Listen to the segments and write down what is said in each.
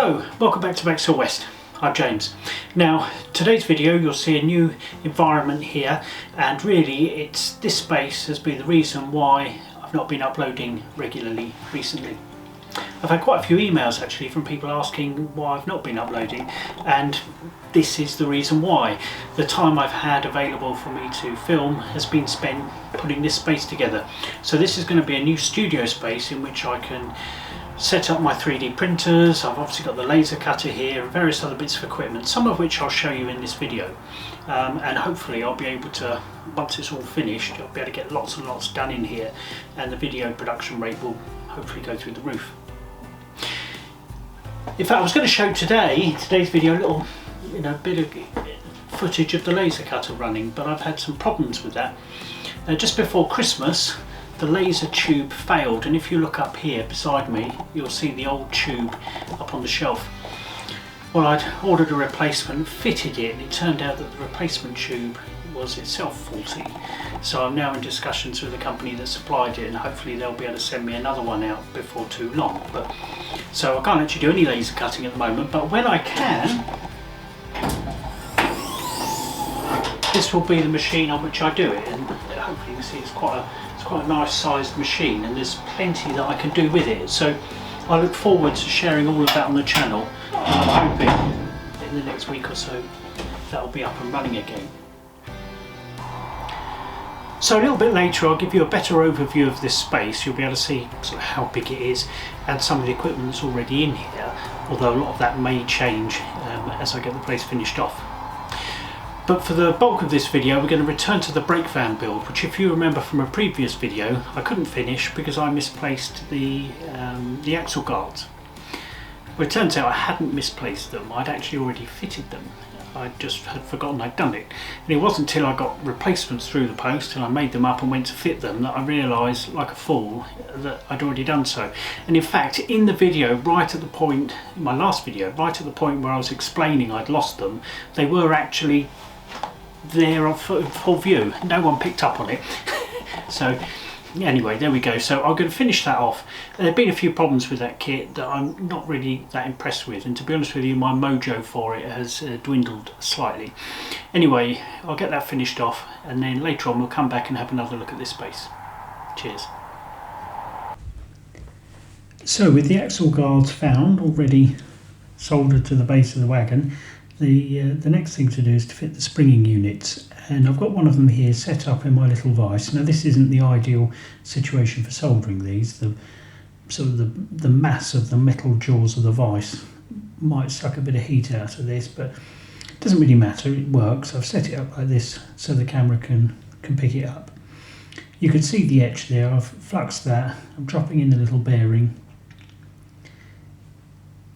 Hello, welcome back to Bexhill West. I'm James. Now, today's video you'll see a new environment here, and really this space has been the reason why I've not been uploading regularly recently. I've had quite a few emails actually from people asking why I've not been uploading, and this is the reason why. The time I've had available for me to film has been spent putting this space together. So this is going to be a new studio space in which I can set up my 3D printers. I've obviously got the laser cutter here and various other bits of equipment, some of which I'll show you in this video, and hopefully I'll be able to, once it's all finished, I'll be able to get lots and lots done in here, and the video production rate will hopefully go through the roof. In fact, I was going to show today's video a little bit of footage of the laser cutter running, but I've had some problems with that. Just before Christmas the laser tube failed, and if you look up here beside me you'll see the old tube up on the shelf. Well, I'd ordered a replacement, fitted it, and it turned out that the replacement tube was itself faulty. So I'm now in discussions with the company that supplied it, and hopefully they'll be able to send me another one out before too long. So I can't actually do any laser cutting at the moment, but when I can, this will be the machine on which I do it, and hopefully you can see it's quite a nice sized machine, and there's plenty that I can do with it. So I look forward to sharing all of that on the channel, and I'm hoping in the next week or so that'll be up and running again. So a little bit later I'll give you a better overview of this space. You'll be able to see sort of how big it is and some of the equipment that's already in here, although a lot of that may change as I get the place finished off. But for the bulk of this video we're going to return to the brake van build, which if you remember from a previous video I couldn't finish because I misplaced the axle guards. Well, it turns out I hadn't misplaced them, I'd actually already fitted them. I just had forgotten I'd done it, and it wasn't until I got replacements through the post and I made them up and went to fit them that I realised, like a fool, that I'd already done so. And in fact, in the video, right at the point, in my last video, right at the point where I was explaining I'd lost them, they were actually there on full view. No one picked up on it. So anyway, there we go. So I'm going to finish that off. There have been a few problems with that kit that I'm not really that impressed with, and to be honest with you, my mojo for it has dwindled slightly. Anyway, I'll get that finished off, and then later on we'll come back and have another look at this space. Cheers. So with the axle guards found, already soldered to the base of the wagon, the next thing to do is to fit the springing units, and I've got one of them here set up in my little vise. Now this isn't the ideal situation for soldering these. The mass of the metal jaws of the vise might suck a bit of heat out of this, but it doesn't really matter, it works. I've set it up like this so the camera can pick it up. You can see the etch there, I've fluxed that, I'm dropping in the little bearing,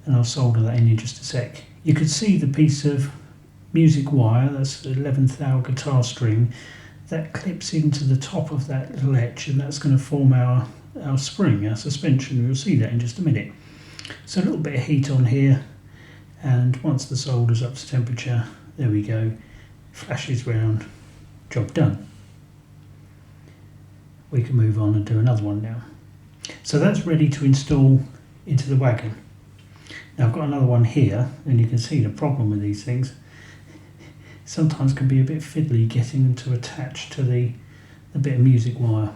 and I'll solder that in just a sec. You could see the piece of music wire, that's the 11th thou guitar string, that clips into the top of that little etch, and that's going to form our spring, our suspension. We'll see that in just a minute. So a little bit of heat on here, and once the solder's up to temperature, there we go, flashes round, job done. We can move on and do another one now. So that's ready to install into the wagon. Now I've got another one here, and you can see the problem with these things. Sometimes can be a bit fiddly getting them to attach to the bit of music wire.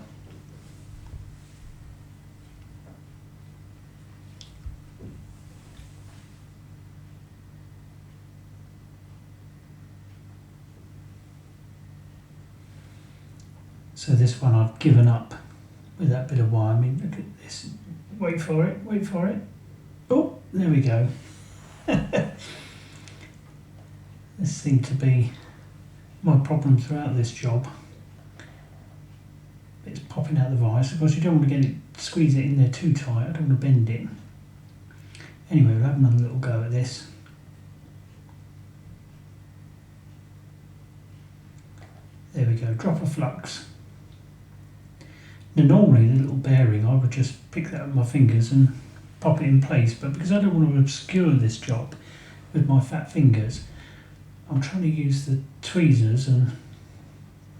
So this one I've given up with that bit of wire. I mean, look at this. Wait for it, wait for it. Oh, there we go. This seemed to be my problem throughout this job. It's popping out the vise. Of course, you don't want to squeeze it in there too tight. I don't want to bend it. Anyway, we'll have another little go at this. There we go, drop of flux. Now normally the little bearing, I would just pick that up with my fingers and pop it in place, but because I don't want to obscure this job with my fat fingers, I'm trying to use the tweezers, and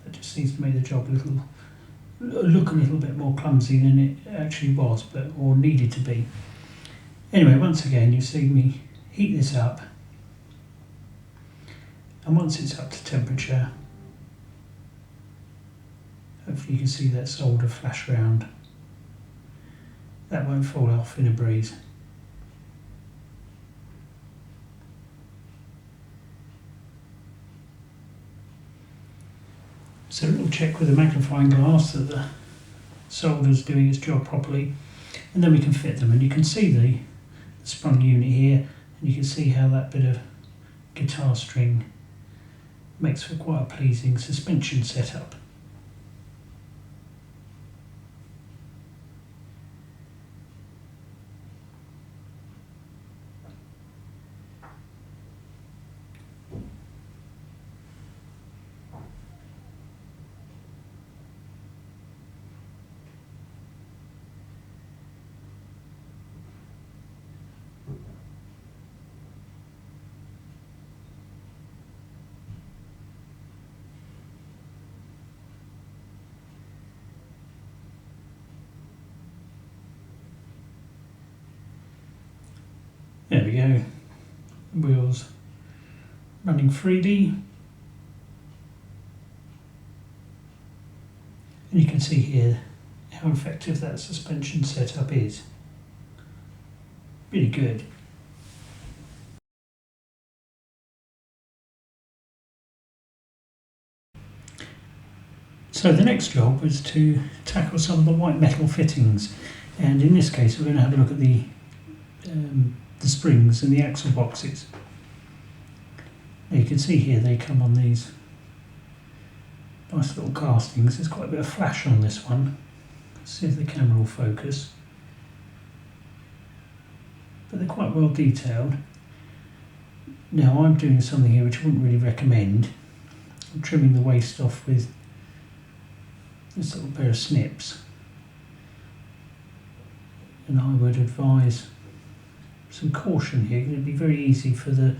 that just seems to make the job look a little bit more clumsy than it actually was, or needed to be. Anyway, once again you see me heat this up, and once it's up to temperature, hopefully you can see that solder flash round. That won't fall off in a breeze. So a little check with a magnifying glass that the solder's doing its job properly, and then we can fit them. And you can see the sprung unit here, and you can see how that bit of guitar string makes for quite a pleasing suspension setup. There we go, wheels running freely, and you can see here how effective that suspension setup is. Really good. So the next job was to tackle some of the white metal fittings, and in this case we're going to have a look at the springs and the axle boxes. Now you can see here they come on these nice little castings. There's quite a bit of flash on this one. Let's see if the camera will focus. But they're quite well detailed. Now I'm doing something here which I wouldn't really recommend. I'm trimming the waste off with this little pair of snips, and I would advise some caution here. It'd be very easy for the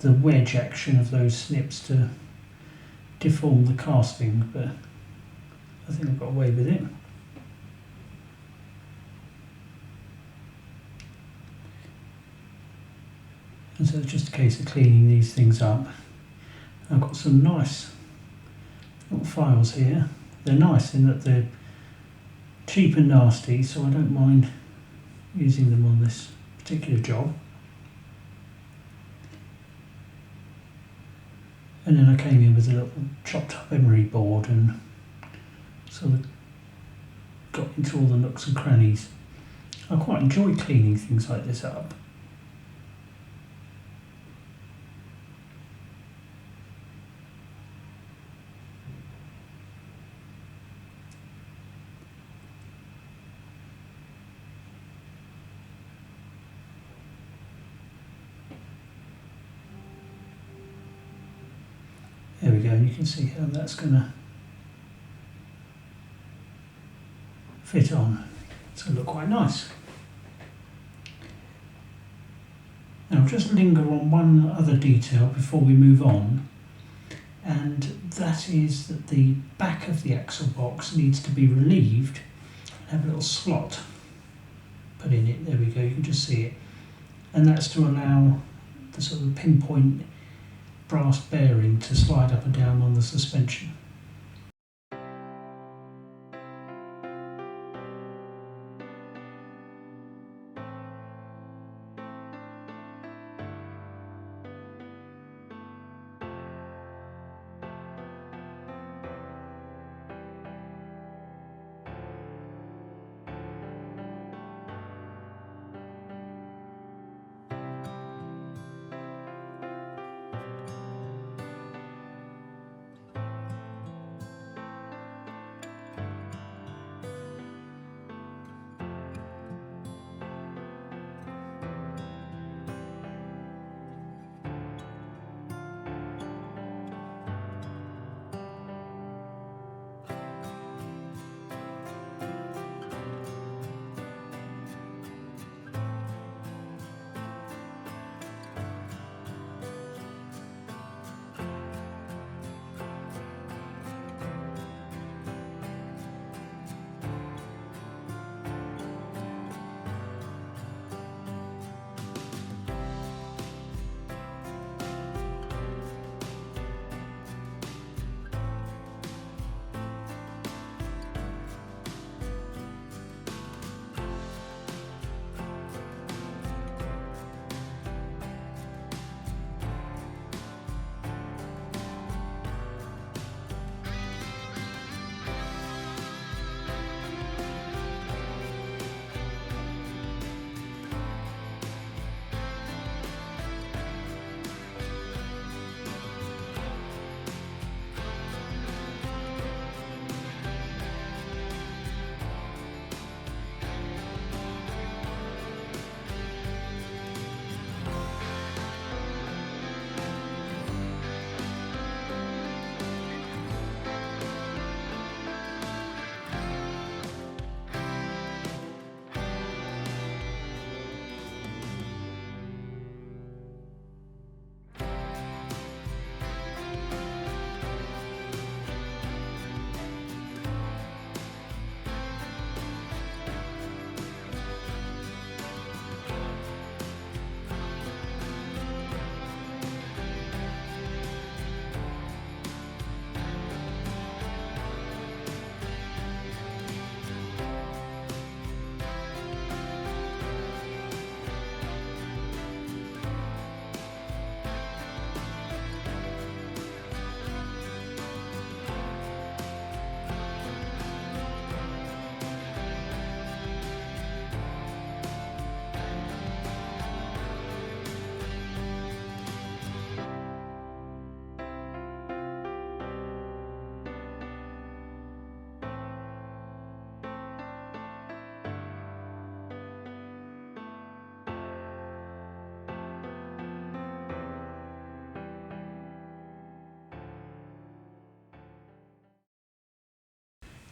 wedge action of those snips to deform the casting, but I think I've got away with it. And so it's just a case of cleaning these things up. I've got some nice little files here. They're nice in that they're cheap and nasty, so I don't mind using them on this particular job. And then I came in with a little chopped up emery board and sort of got into all the nooks and crannies. I quite enjoy cleaning things like this up. There we go, and you can see how that's going to fit on. It's going to look quite nice. Now I'll just linger on one other detail before we move on, and that is that the back of the axle box needs to be relieved and have a little slot put in it. There we go, you can just see it. And that's to allow the sort of pinpoint brass bearing to slide up and down on the suspension.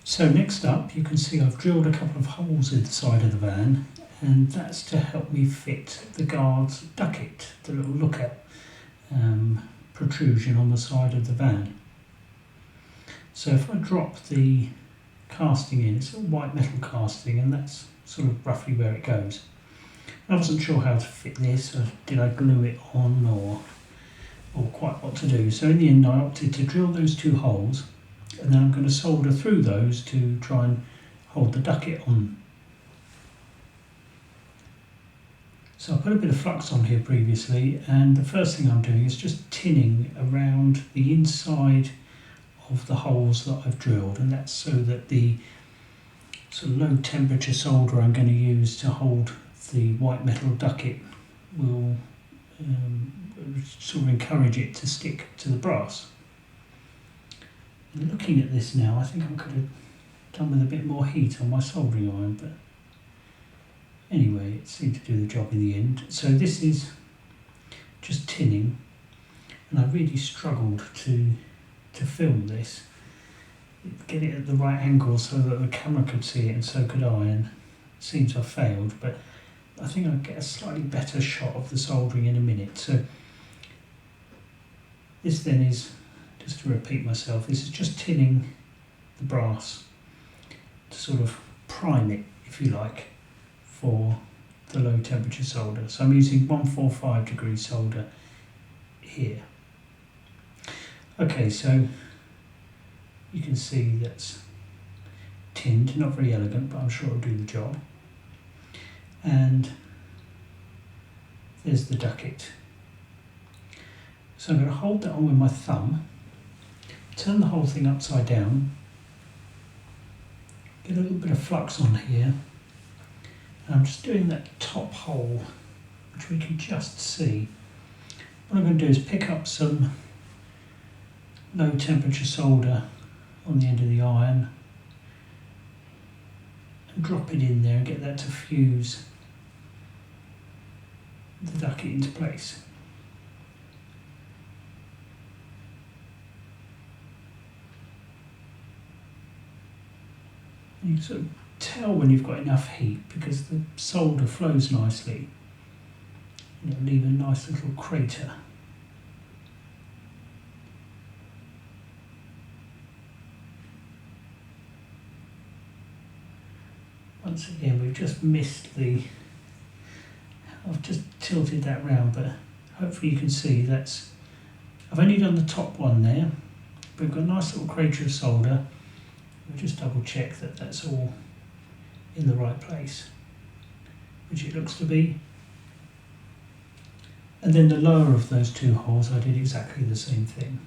So next up, you can see I've drilled a couple of holes in the side of the van, and that's to help me fit the guard's ducket, the little lookout protrusion on the side of the van. So if I drop the casting in, it's a white metal casting, and that's sort of roughly where it goes. I wasn't sure how to fit this, or did I glue it on, or quite what to do. So in the end I opted to drill those 2 holes, and then I'm going to solder through those to try and hold the ducket on. So I put a bit of flux on here previously, and the first thing I'm doing is just tinning around the inside of the holes that I've drilled, and that's so that the sort of low temperature solder I'm going to use to hold the white metal ducket will sort of encourage it to stick to the brass. And looking at this now, I think I could have done with a bit more heat on my soldering iron, but anyway, it seemed to do the job in the end. So this is just tinning, and I really struggled to film this, get it at the right angle so that the camera could see it and so could I, and it seems I failed, but I think I'll get a slightly better shot of the soldering in a minute. So this then is, just to repeat myself, this is just tinning the brass to sort of prime it, if you like, for the low temperature solder. So I'm using 145 degree solder here. Okay, so you can see that's tinned, not very elegant, but I'm sure it'll do the job. And there's the ducket. So I'm going to hold that on with my thumb, turn the whole thing upside down, get a little bit of flux on here, and I'm just doing that top hole, which we can just see. What I'm going to do is pick up some low temperature solder on the end of the iron and drop it in there and get that to fuse the ducket into place. You can sort of tell when you've got enough heat because the solder flows nicely, and it'll leave a nice little crater. Once again, we've just missed I've just tilted that round, but hopefully you can see I've only done the top one there, but we've got a nice little crater of solder. We'll just double check that that's all in the right place, which it looks to be. And then the lower of those 2 holes, I did exactly the same thing.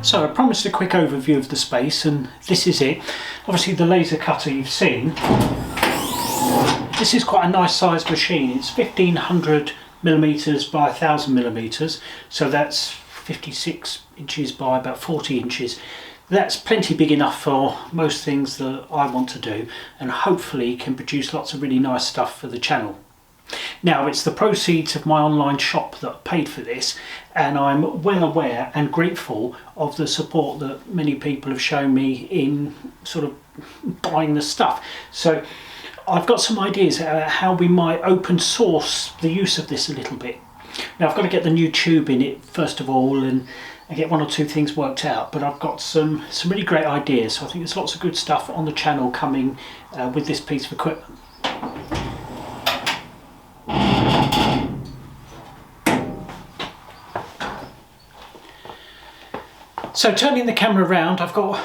So I promised a quick overview of the space, and this is it. Obviously the laser cutter you've seen, this is quite a nice sized machine. It's 1500 millimeters by 1000 millimeters, so that's 56 inches by about 40 inches. That's plenty big enough for most things that I want to do, and hopefully can produce lots of really nice stuff for the channel. Now, it's the proceeds of my online shop that paid for this, and I'm well aware and grateful of the support that many people have shown me in sort of buying the stuff. So I've got some ideas how we might open source the use of this a little bit. Now, I've got to get the new tube in it first of all and get 1 or 2 things worked out, but I've got some really great ideas. So I think there's lots of good stuff on the channel coming with this piece of equipment. So turning the camera around, I've got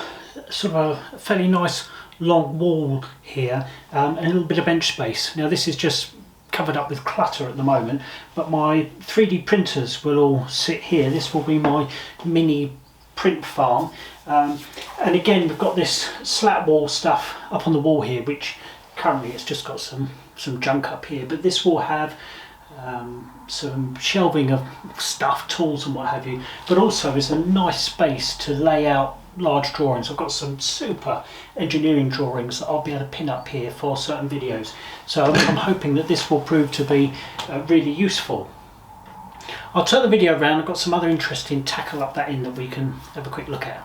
sort of a fairly nice long wall here and a little bit of bench space. Now this is just covered up with clutter at the moment, but my 3D printers will all sit here. This will be my mini print farm, and again we've got this slat wall stuff up on the wall here, which currently it's just got some junk up here, but this will have some shelving of stuff, tools and what have you, but also is a nice space to lay out large drawings. I've got some super engineering drawings that I'll be able to pin up here for certain videos, so I'm hoping that this will prove to be really useful. I'll turn the video around. I've got some other interesting tackle up that end that we can have a quick look at.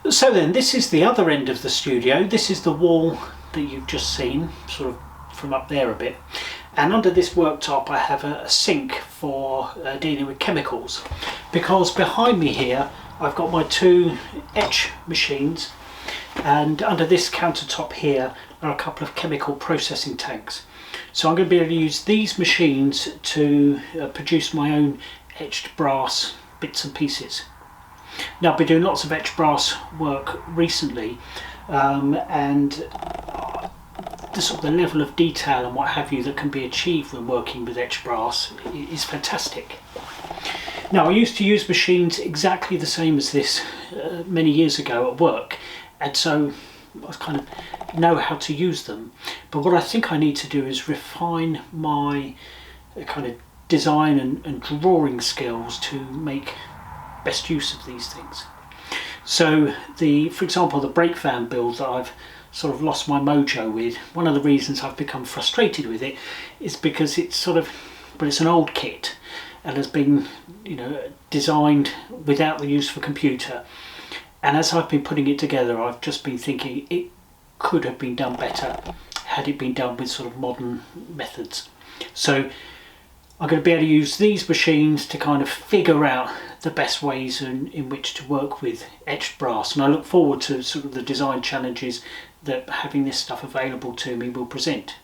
So then, this is the other end of the studio. This is the wall that you've just seen, sort of from up there a bit, and under this worktop I have a sink for dealing with chemicals, because behind me here I've got my 2 etch machines, and under this countertop here are a couple of chemical processing tanks. So I'm going to be able to use these machines to produce my own etched brass bits and pieces. Now I've been doing lots of etched brass work recently, and the sort of the level of detail and what have you that can be achieved when working with etched brass is fantastic. Now I used to use machines exactly the same as this many years ago at work, and so I kind of know how to use them, but what I think I need to do is refine my kind of design and drawing skills to make best use of these things. So for example, the brake van build that I've sort of lost my mojo with, one of the reasons I've become frustrated with it is because it's sort of, well, it's an old kit and has been, you know, designed without the use of a computer, and as I've been putting it together I've just been thinking it could have been done better had it been done with sort of modern methods. So I'm going to be able to use these machines to kind of figure out the best ways in which to work with etched brass, and I look forward to sort of the design challenges that having this stuff available to me will present.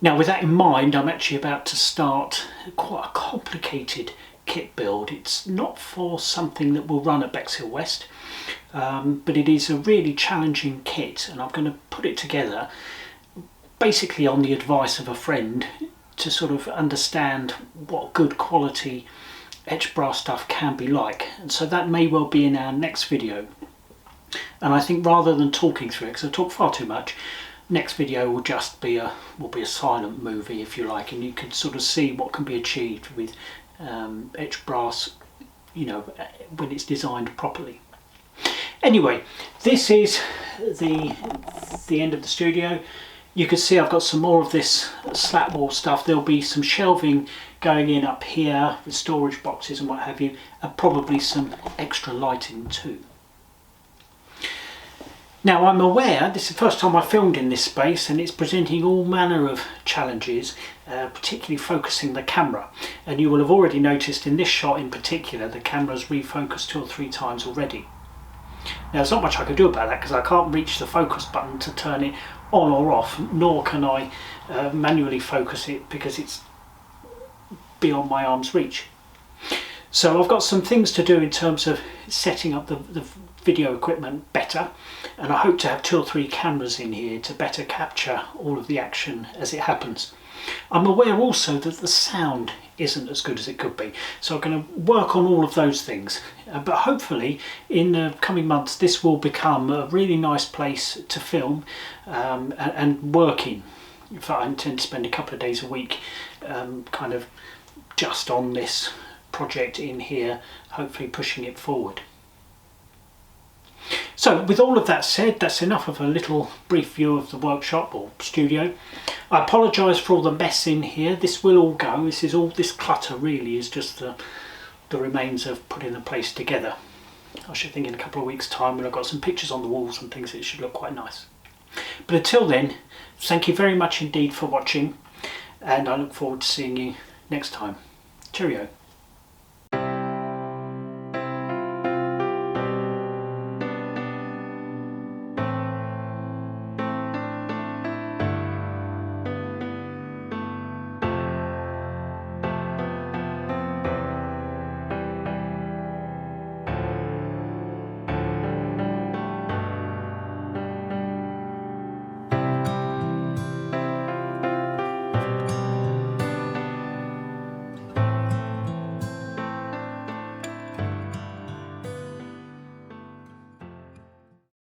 Now with that in mind, I'm actually about to start quite a complicated kit build. It's not for something that will run at Bexhill West, but it is a really challenging kit, and I'm going to put it together basically on the advice of a friend to sort of understand what good quality etched brass stuff can be like, and so that may well be in our next video. And I think rather than talking through it, because I talk far too much, next video will just be a silent movie, if you like, and you can sort of see what can be achieved with etched brass, you know, when it's designed properly. Anyway, this is the end of the studio. You can see I've got some more of this slat wall stuff. There'll be some shelving going in up here with storage boxes and what have you, and probably some extra lighting too. Now I'm aware this is the first time I filmed in this space, and it's presenting all manner of challenges, particularly focusing the camera, and you will have already noticed in this shot in particular the camera's refocused 2 or 3 times already. Now there's not much I can do about that because I can't reach the focus button to turn it on or off, nor can I manually focus it because it's beyond my arm's reach. So I've got some things to do in terms of setting up the video equipment better, and I hope to have 2 or 3 cameras in here to better capture all of the action as it happens. I'm aware also that the sound isn't as good as it could be, so I'm going to work on all of those things, but hopefully in the coming months this will become a really nice place to film and work in. In fact, I intend to spend a couple of days a week kind of just on this project in here, hopefully pushing it forward. So with all of that said, that's enough of a little brief view of the workshop or studio. I apologise for all the mess in here. This will all go. This clutter really is just the remains of putting the place together. I should think in a couple of weeks' time, when I've got some pictures on the walls and things, it should look quite nice. But until then, thank you very much indeed for watching, and I look forward to seeing you next time. Cheerio.